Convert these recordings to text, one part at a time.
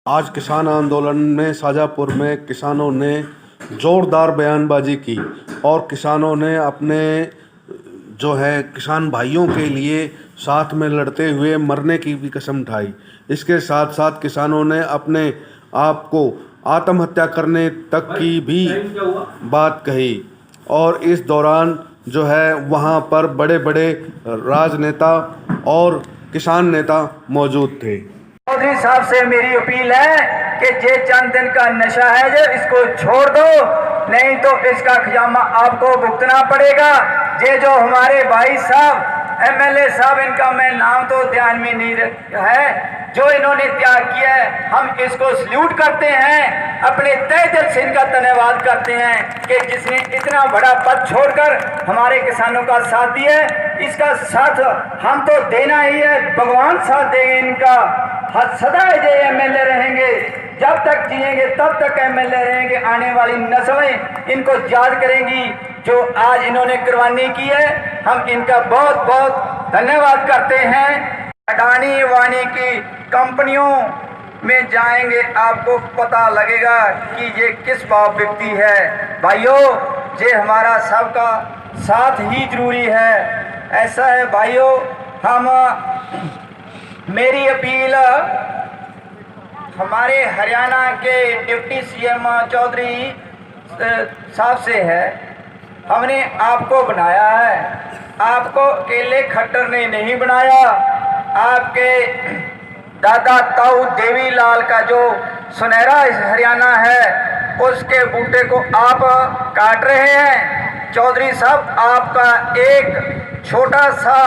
आज किसान आंदोलन में शाजापुर में किसानों ने जोरदार बयानबाजी की और किसानों ने अपने जो है किसान भाइयों के लिए साथ में लड़ते हुए मरने की भी कसम उठाई। इसके साथ साथ किसानों ने अपने आप को आत्महत्या करने तक की भी बात कही। और इस दौरान जो है वहाँ पर बड़े बड़े राजनेता और किसान नेता मौजूद थे। चौधरी साहब से मेरी अपील है कि ये चंद दिन का नशा है जो इसको छोड़ दो, नहीं तो इसका खजामा आपको भुगतना पड़ेगा। ये जो हमारे भाई साहब एमएलए साहब, इनका मैं नाम तो ध्यान में नहीं है, जो इन्होंने त्याग किया है, हम इसको सल्यूट करते हैं, अपने तहे दिल से इनका धन्यवाद करते हैं कि जिसने इतना बड़ा पद छोड़कर हमारे किसानों का साथ दिया है। इसका साथ हम तो देना ही है, भगवान साथ देंगे इनका। सदा ये एमएलए रहेंगे, जब तक जिएंगे तब तक एमएलए रहेंगे। आने वाली नस्लें इनको याद करेंगी जो आज इन्होंने कुर्बानी की है। हम इनका बहुत बहुत धन्यवाद करते हैं। अडानी वानी की कंपनियों में जाएंगे, आपको पता लगेगा कि ये किस भाव बिकती है। भाइयों, ये हमारा सबका साथ ही जरूरी है। ऐसा है भाइयों, मेरी अपील हमारे हरियाणा के डिप्टी सीएम चौधरी साहब से है। हमने आपको बनाया है, आपको अकेले खट्टर ने नहीं बनाया। आपके दादा ताऊ देवीलाल का जो सुनहरा हरियाणा है, उसके बूटे को आप काट रहे हैं। चौधरी साहब, आपका एक छोटा सा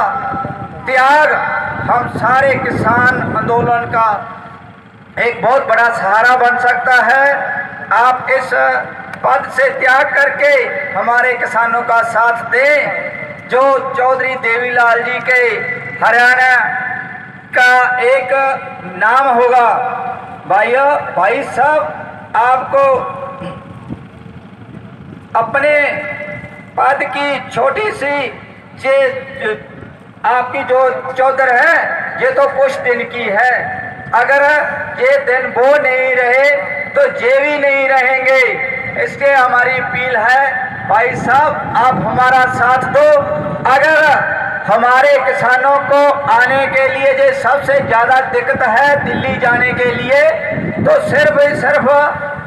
त्याग हम सारे किसान आंदोलन का एक बहुत बड़ा सहारा बन सकता है। आप इस पद से त्याग करके हमारे किसानों का साथ दें। जो चौधरी देवीलाल जी के हरियाणा का एक नाम होगा। भाई साहब, आपको अपने पद की छोटी सी आपकी जो चौधर है, ये तो कुछ दिन की है। अगर ये दिन वो नहीं रहे तो ये भी नहीं रहेंगे। इसके हमारी अपील है, भाई साहब आप हमारा साथ दो। अगर हमारे किसानों को आने के लिए जो सबसे ज़्यादा दिक्कत है दिल्ली जाने के लिए, तो सिर्फ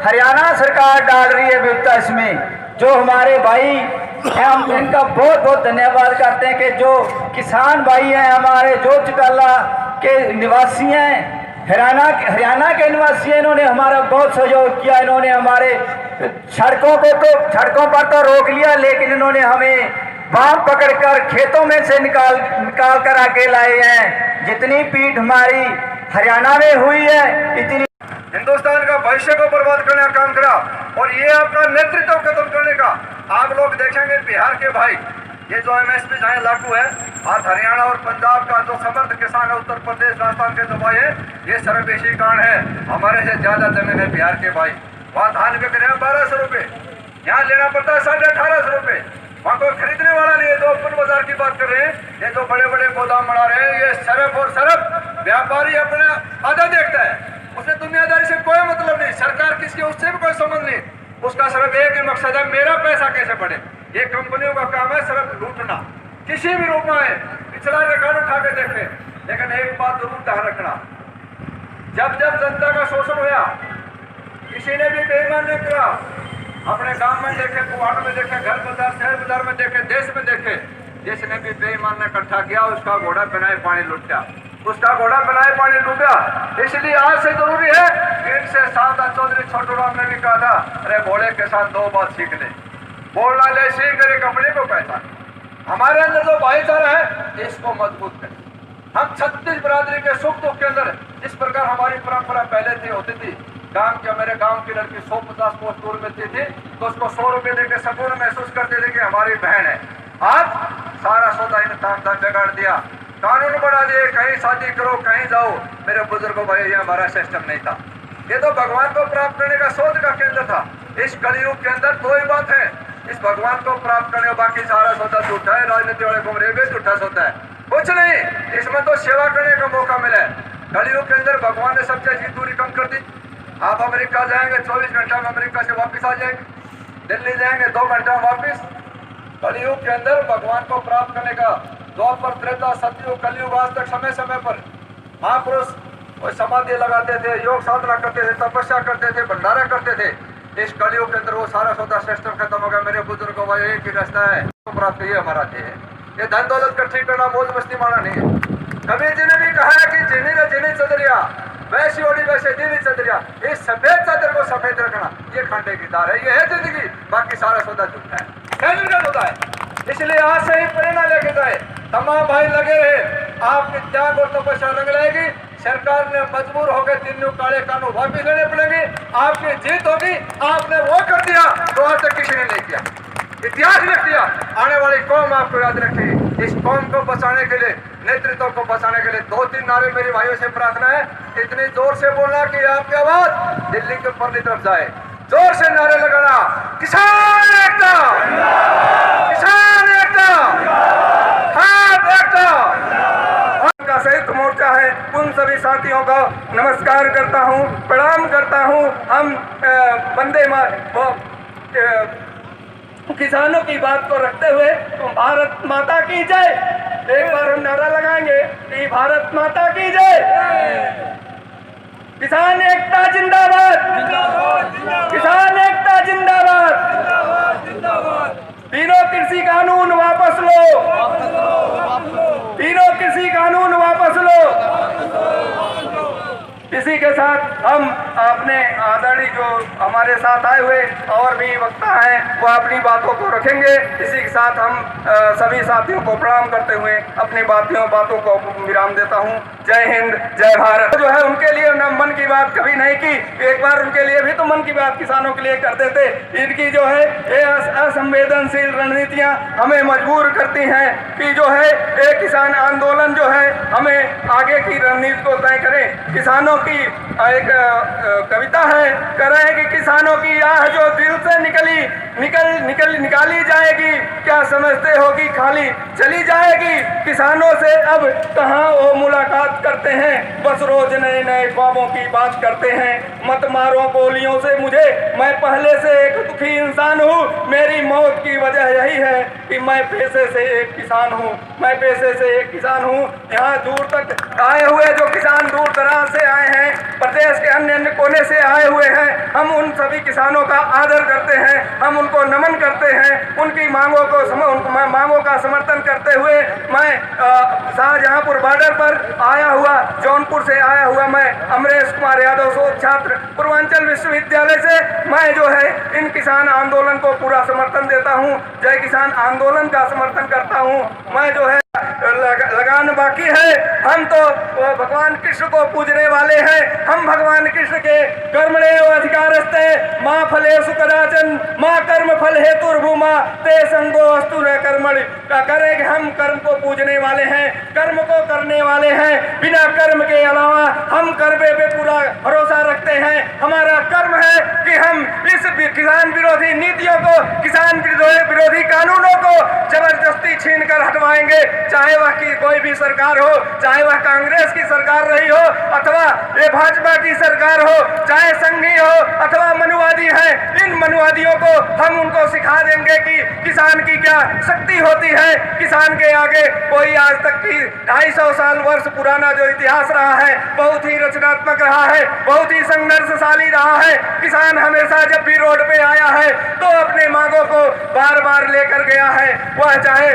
हरियाणा सरकार डाल रही है विपदा इसमें। जो हमारे भाई, हम इनका बहुत बहुत धन्यवाद करते हैं कि जो किसान भाई हैं हमारे, जो चुकाला के निवासी हैं, हरियाणा के निवासी हैं, इन्होंने हमारा बहुत सहयोग किया। इन्होंने हमारे सड़कों पर तो रोक लिया, लेकिन इन्होंने हमें बांह पकड़कर खेतों में से निकाल कर आके लाए हैं। जितनी पीठ हमारी हरियाणा में हुई है, इतनी हिंदुस्तान का भविष्य को बर्बाद करने का काम करा। और ये आपका नेतृत्व खत्म करने का। आप लोग देखेंगे बिहार के भाई, ये जो एमएसपी जहाँ लागू है, आज हरियाणा और पंजाब का जो समर्थ किसान है, उत्तर प्रदेश राजस्थान के जो भाई है, ये सर्वदेशी कारण है। हमारे से ज्यादा जमीन है बिहार के भाई। वहाँ धान बिक रहे हैं 1200 रुपये, यहाँ लेना पड़ता है 1850 रुपये। वहाँ कोई खरीदने वाला नहीं है। जो ओपन बाजार की बात कर रहे हैं, ये जो बड़े बड़े गोदाम बना रहे हैं, ये सिर्फ व्यापारी अपने आधा देखता है। उसे दुनियादारी से कोई मतलब नहीं, सरकार किसकी उससे भी कोई संबंध नहीं। उसका सिर्फ एक ही मकसद है, मेरा पैसा कैसे बढ़े। ये कंपनियों का काम है सिर्फ लूटना, किसी भी रूप में है। पिछला रिकॉर्ड उठा के देखे, लेकिन एक बात जरूर ध्यान रखना, जब जनता का शोषण हुआ, किसी ने भी बेईमान नहीं किया। अपने गांव में देखे, कुआड़ में देखे, घर बाजार शहर बाजार में देखे, देश में देखे, जिसने भी बेईमान ने इकट्ठा किया, उसका घोड़ा बनाए पानी लुट गया, उसका घोड़ा बनाए पानी डूबा। इसलिए आज से जरूरी है कि इनसे सावधान। चौधरी छोटू राम ने भी कहा था, अरे घोड़े के साथ दो बात सीख ले, बोलना ले सीख करे, कपड़े को पहचान। हमारे अंदर जो भाईचारा है, इसको मजबूत करें। हम 36 बिरादरी के सुख दुख के अंदर जिस प्रकार हमारी परंपरा पहले थी होती थी, गांव के मेरे गांव की लड़की 150 कोस दूर में थी तो उसको 100 रुपये देकर सकून महसूस करते थे कि हमारी बहन है। आज सारा सौदा इन ताम बिगाड़ दिया, कानून बढ़ा दिए, कहीं शादी करो कहीं जाओ। मेरे बुजुर्गों भाई, ये हमारा सिस्टम नहीं था। ये तो भगवान को प्राप्त करने का शोध का केंद्र था। इस कलयुग के अंदर दो ही बात है, इस भगवान को प्राप्त करने, बाकी सारा सौदा झूठा है। राजनीति वाले घूम रहे झूठा सौदा है, कुछ नहीं। इसमें तो सेवा करने का मौका मिला है। कलयुग के अंदर भगवान ने सबसे दूरी कम कर दी। आप अमेरिका जाएंगे 24 घंटा में अमेरिका से वापस आ जाएंगे, दिल्ली जाएंगे 2 घंटा में वापस। कलयुग के अंदर भगवान को प्राप्त करने का द्वापर त्रेता सतयुग कलयुग आज तक समय समय पर महापुरुष वो समाधि लगाते थे, योग साधना करते थे, तपस्या करते थे, भंडारा करते थे। इस कलयुग के अंदर वो सारा सौदा सिस्टम खत्म हो गया। मेरे बुजुर्गों का एक ही रास्ता है, प्राप्त ये हमारा ध्येय है। ये धन दौलत का ठीक करना मौज मस्ती माना नहीं है। कबीर जी ने भी कहा है कि जिनी ने जिनी चदरिया वैसी ओढ़ी वैसे दीनी चदरिया, इस सफेद चादर को सफेद रखना ये खांडे की दार है, ये है जिंदगी, बाकी सारा सौदा झूठा है, निर्गत होता है। इसलिए आज से ही प्रेरणा लेके जाए, तमाम भाई लगे रहे, आपकी त्याग और तपस्या रंग लाएगी। सरकार ने मजबूर होकर 3 काले कानून वापिस लेने पड़ेंगे, आपकी जीत होगी। आपने वो कर दिया तो आज तक किसी ने नहीं किया, इतिहास लिख दिया। आने वाली कौम आपको याद रखेगी। इस कौम को बचाने के लिए, नेतृत्व को बचाने के लिए 2-3 नारे मेरी भाइयों से प्रार्थना है। इतनी जोर से बोलना कि आपकी आवाज दिल्ली के ऊपर की तरफ जाए। जोर से नारे लगाना, किसान एकता, किसान एकता, खाद एकता। का संयुक्त मोर्चा है, उन सभी साथियों का नमस्कार करता हूं, प्रणाम करता हूं। हम वंदे किसानों की बात को रखते हुए भारत माता की जय, एक बार हम नारा लगाएंगे कि भारत माता की जय। किसान एकता जिंदाबाद, किसान एकता जिंदाबाद। तीनों कृषि कानून वापस लो, तीनों कृषि कानून वापस लो। इसी के साथ हम अपने आदरणीय जो हमारे साथ आए हुए और भी वक्ता हैं वो अपनी बातों को रखेंगे। इसी के साथ हम सभी साथियों को प्रणाम करते हुए अपनी बातों को विराम देता हूं। जय हिंद, जय भारत। जो है उनके लिए न मन की बात कभी नहीं की, एक बार उनके लिए भी तो मन की बात किसानों के लिए करते थे। इनकी जो है ये असंवेदनशील रणनीतियां हमें मजबूर करती हैं कि जो है एक किसान आंदोलन जो है हमें आगे की रणनीति को तय करें। किसानों की एक कविता है, कह रहे हैं कि किसानों की आह जो दिल से निकाली जाएगी, क्या समझते हो कि खाली चली जाएगी। किसानों से अब कहाँ वो मुलाकात करते हैं, बस रोज नए नए ख्वाबों की बात करते हैं। मत मारो गोलियों से मुझे, मैं पहले से एक दुखी इंसान हूँ। मेरी मौत की वजह यही है कि मैं पेशे से एक किसान हूँ, मैं पेशे से एक किसान हूँ। यहाँ दूर तक आए हुए जो किसान दूर दराज से आए हैं, प्रदेश के अन्य अन्य कोने से आए हुए हैं, हम उन सभी किसानों का आदर करते हैं, हम उनको नमन करते हैं। उनकी मांगों का समर्थन करते हुए मैं शाहजहांपुर बॉर्डर पर आया हुआ, जौनपुर से आया हुआ मैं अमरेश कुमार यादव शोध छात्र पूर्वांचल विश्वविद्यालय से मैं जो है इन किसान आंदोलन को पूरा समर्थन देता हूं। जय किसान आंदोलन का समर्थन करता हूं। मैं जो है लगान बाकी है। हम तो भगवान कृष्ण को पूजने वाले हैं। हम भगवान कृष्ण के कर्मणेव अधिकारस्ते माँ फलेषु कदाचन माँ कर्म फल हेतुर्भूमा ते संगो अस्तु न कर्मणि। करें कि हम कर्म को पूजने वाले हैं, कर्म को करने वाले हैं। बिना कर्म के अलावा हम कर्मे पे पूरा भरोसा रखते हैं। हमारा कर्म है कि हम इस किसान विरोधी नीतियों को, किसान विरोधी कानूनों को जबरदस्ती छीन कर हटवाएंगे। चाहे वह की कोई भी सरकार हो, चाहे वह कांग्रेस की सरकार रही हो अथवा ये भाजपा की सरकार हो, चाहे संघी हो अथवा मनुवादी है, इन मनुवादियों को हम उनको सिखा देंगे कि किसान की क्या शक्ति होती है। किसान के आगे कोई आज तक की 250 साल वर्ष पुराना जो इतिहास रहा है बहुत ही रचनात्मक रहा है, बहुत ही संघर्षशाली रहा है। किसान हमेशा जब भी रोड पे आया है तो अपने मांगों को बार बार लेकर गया है। वह चाहे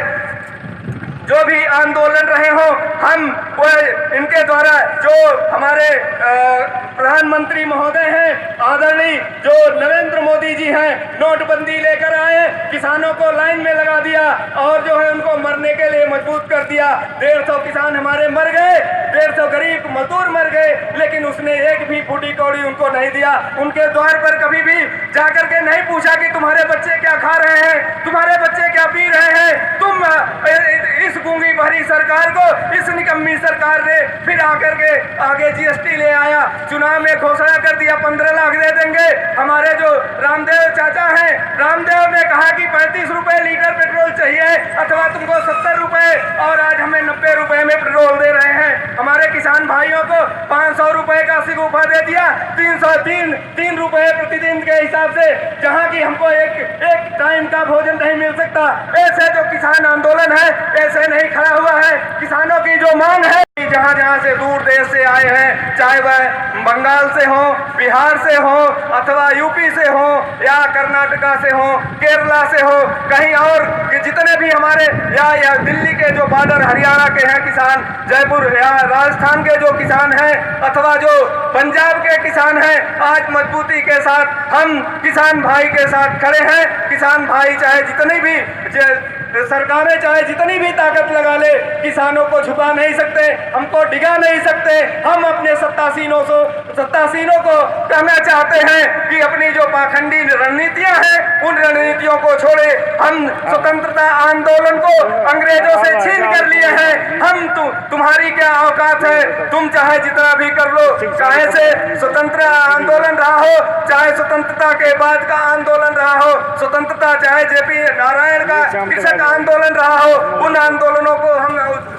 जो भी आंदोलन रहे हो, हम वह इनके द्वारा जो हमारे प्रधानमंत्री महोदय हैं आदरणीय जो नरेंद्र मोदी जी हैं, नोटबंदी लेकर आए, किसानों को लाइन में लगा दिया और जो है उनको मरने के लिए मजबूर कर दिया। 150 किसान हमारे मर गए, 150 गरीब मजदूर मर गए, लेकिन उसने एक भी फूटी कौड़ी उनको नहीं दिया। उनके द्वार पर कभी भी जाकर के नहीं पूछा कि तुम्हारे बच्चे क्या खा रहे हैं, तुम्हारे बच्चे क्या पी रहे हैं। तुम इस गूंगी भरी सरकार को, इस निकम्मी सरकार ने फिर आकर के आगे जीएसटी ले आया, चुनाव में घोषणा कर दिया 15 लाख दे देंगे। हमारे जो रामदेव चाचा हैं, रामदेव ने कहा कि 35 रुपए लीटर पेट्रोल चाहिए अथवा तुमको 70 रुपए, और आज हमें 90 रुपए में पेट्रोल दे रहे हैं। हमारे किसान भाइयों को 500 रुपए का सिगुफा दे दिया, 3 रुपए प्रतिदिन के हिसाब से, जहां की हमको एक टाइम का भोजन नहीं मिल सकता। ऐसे जो किसान आंदोलन है ऐसे नहीं खड़ा हुआ है। किसानों की जो मांग है, जहां जहां से दूर देश से आए हैं, चाहे वह बंगाल से हो, बिहार से हो, अथवा यूपी से हो, या कर्नाटका से हो, केरला से हो, कहीं और कि जितने भी हमारे या दिल्ली के जो बॉर्डर हरियाणा के हैं किसान, जयपुर या राजस्थान के जो किसान हैं, अथवा जो पंजाब के किसान हैं, आज मजबूती के साथ हम किसान भाई के साथ खड़े हैं। किसान भाई चाहे जितनी भी सरकारें चाहे जितनी भी ताकत लगा ले, किसानों को झुका नहीं सकते, हमको डिगा नहीं सकते। हम अपने सत्तासीनों को कहना चाहते हैं कि अपनी जो पाखंडी रणनीतियां हैं उन रणनीतियों को छोड़े। हम स्वतंत्रता आंदोलन को अंग्रेजों से छीन कर लिए हैं। हम तुम्हारी क्या औकात है, तुम चाहे जितना भी कर लो, चाहे से स्वतंत्रता आंदोलन रहा हो, चाहे स्वतंत्रता के बाद का आंदोलन रहा हो, स्वतंत्रता चाहे जेपी नारायण का कृषक आंदोलन रहा हो, उन आंदोलनों को हम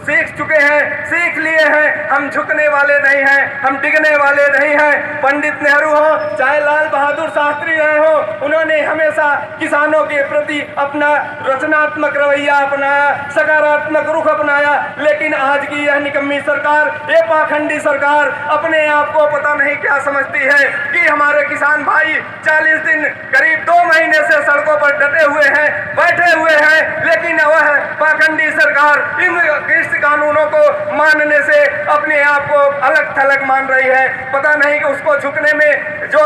सीख चुके हैं, सीख लिए हैं। हम झुकने वाले नहीं हैं, हम डिगने वाले नहीं हैं। पंडित नेहरू हो, चाहे लाल बहादुर शास्त्री रहे हो, उन्होंने हमेशा किसानों के प्रति अपना रचनात्मक रवैया अपनाया, सकारात्मक रुख अपनाया। लेकिन आज की यह निकम्मी सरकार, ये पाखंडी सरकार अपने आप को पता नहीं क्या समझती है कि हमारे किसान भाई 40 दिन करीब 2 महीने से सड़कों पर डटे हुए हैं, बैठे हुए हैं, लेकिन वह पाखंडी सरकार इन कृषि कानूनों को मानने से अपने आप को अलग थलग मान रही है। पता नहीं कि उसको झुकने में, जो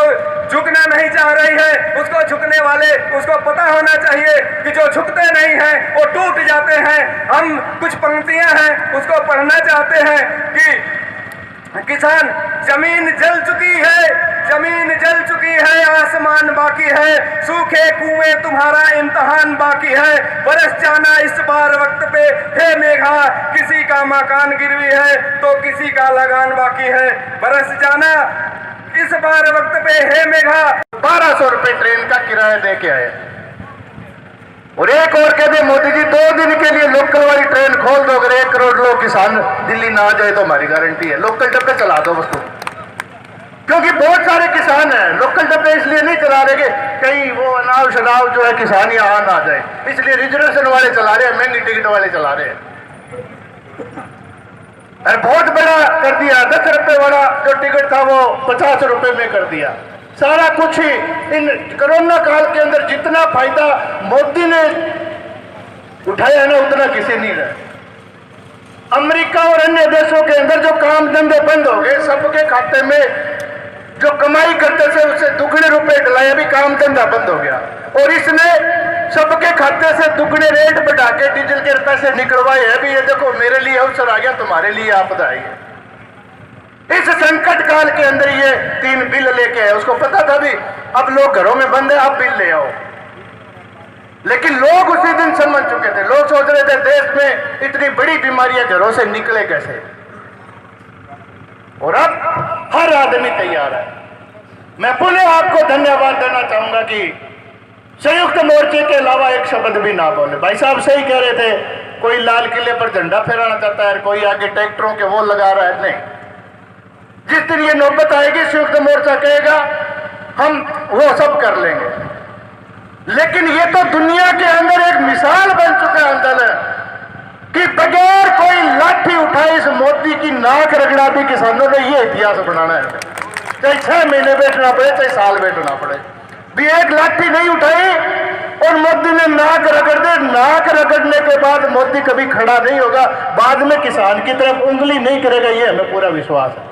झुकना नहीं चाह रही है, उसको झुकने वाले उसको पता होना चाहिए कि जो झुकते नहीं हैं वो टूट जाते हैं। हम कुछ पंक्तियां हैं उसको पढ़ना चाहते हैं कि किसान, जमीन जल चुकी है, जमीन जल चुकी है, आसमान बाकी है, सूखे कुएं तुम्हारा इम्तिहान बाकी है, बरस जाना इस बार वक्त पे हे मेघा, किसी का मकान गिरवी है तो किसी का लगान बाकी है, बरस जाना इस बार वक्त पे हे मेघा। 1200 रुपए ट्रेन का किराया दे के आए, और एक और कहते मोदी जी 2 दिन के लिए लोकल वाली ट्रेन खोल दो, अगर 1 करोड़ लोग किसान दिल्ली ना आ जाए तो हमारी गारंटी है लोकल डब्बे चला दो बस। क्योंकि बहुत सारे किसान हैं, लोकल डब्बे इसलिए नहीं चला रहे कि कहीं वो अनाव शनाव जो है किसान यहाँ ना जाए, इसलिए रिजर्वेशन वाले चला रहे हैं, महंगी टिकट वाले चला रहे हैं। और बहुत बड़ा कर दिया, 10 रुपए वाला जो टिकट था वो 50 रुपए में कर दिया। सारा कुछ ही इन कोरोना काल के अंदर जितना फायदा मोदी ने उठाया है ना, उतना किसी नहीं रहा। अमेरिका और अन्य देशों के अंदर जो काम धंधे बंद हो गए, सबके खाते में जो कमाई करते थे उससे दुगने रुपए डलाए, अभी काम धंधा बंद हो गया। और इसने सबके खाते से दुगने रेट बढ़ा के डीजल के पैसे निकलवाए हैं। अभी ये देखो, मेरे लिए अवसर आ गया, तुम्हारे लिए आपदा आई है। इस संकट काल के अंदर ये 3 बिल लेके आए, उसको पता था भी अब लोग घरों में बंद है, अब बिल ले आओ। लेकिन लोग उसी दिन समझ चुके थे, लोग सोच रहे थे देश में इतनी बड़ी बीमारियां घरों से निकले कैसे, और अब हर आदमी तैयार है। मैं पुनः आपको धन्यवाद देना चाहूंगा कि संयुक्त मोर्चे के अलावा एक शब्द भी ना बोले। भाई साहब सही कह रहे थे, कोई लाल किले पर झंडा फहराना चाहता है, कोई आगे ट्रैक्टरों के वो लगा रहा है। नहीं, जिस दिन ये नौबत आएगी संयुक्त मोर्चा कहेगा हम वो सब कर लेंगे। लेकिन ये तो दुनिया के अंदर एक मिसाल बन चुका है आंदोलन कि बगैर कोई लाठी उठाए इस मोदी की नाक रगड़ा दी किसानों ने, ये इतिहास बनाना है। चाहे 6 महीने बैठना पड़े, चाहे साल बैठना पड़े, भी एक लाठी नहीं उठाई और मोदी ने नाक रगड़ दे। नाक रगड़ने के बाद मोदी कभी खड़ा नहीं होगा, बाद में किसान की तरफ उंगली नहीं करेगा, ये हमें पूरा विश्वास है।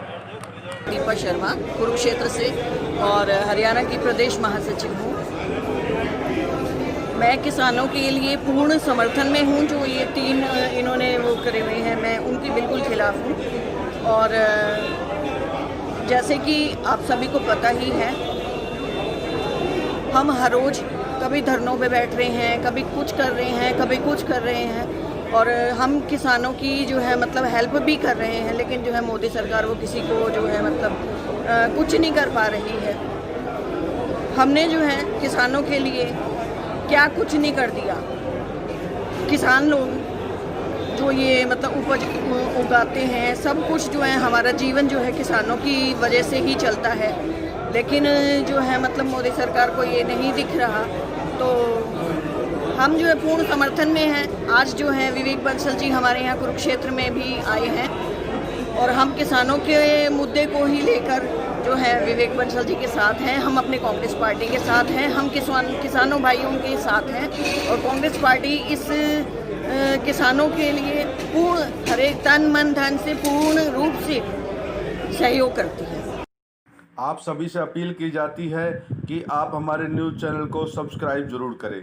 दीपा शर्मा कुरुक्षेत्र से और हरियाणा की प्रदेश महासचिव हूँ। मैं किसानों के लिए पूर्ण समर्थन में हूँ। जो ये 3 इन्होंने वो करे हुए हैं, मैं उनके बिल्कुल खिलाफ हूँ। और जैसे कि आप सभी को पता ही है, हम हर रोज़ कभी धरनों पे बैठ रहे हैं, कभी कुछ कर रहे हैं, कभी कुछ कर रहे हैं, और हम किसानों की जो है मतलब हेल्प भी कर रहे हैं। लेकिन जो है मोदी सरकार वो किसी को जो है मतलब कुछ नहीं कर पा रही है। हमने जो है किसानों के लिए क्या कुछ नहीं कर दिया। किसान लोग जो ये मतलब उपज उगाते हैं, सब कुछ जो है हमारा जीवन जो है किसानों की वजह से ही चलता है। लेकिन जो है मतलब मोदी सरकार को ये नहीं दिख रहा, तो हम जो है पूर्ण समर्थन में हैं। आज जो है विवेक बंसल जी हमारे यहाँ कुरुक्षेत्र में भी आए हैं और हम किसानों के मुद्दे को ही लेकर जो है विवेक बंसल जी के साथ हैं। हम अपने कांग्रेस पार्टी के साथ हैं, हम किसानों भाइयों के साथ हैं और कांग्रेस पार्टी इस किसानों के लिए पूर्ण हर एक तन मन धन से पूर्ण रूप से सहयोग करती है। आप सभी से अपील की जाती है कि आप हमारे न्यूज़ चैनल को सब्सक्राइब जरूर करें।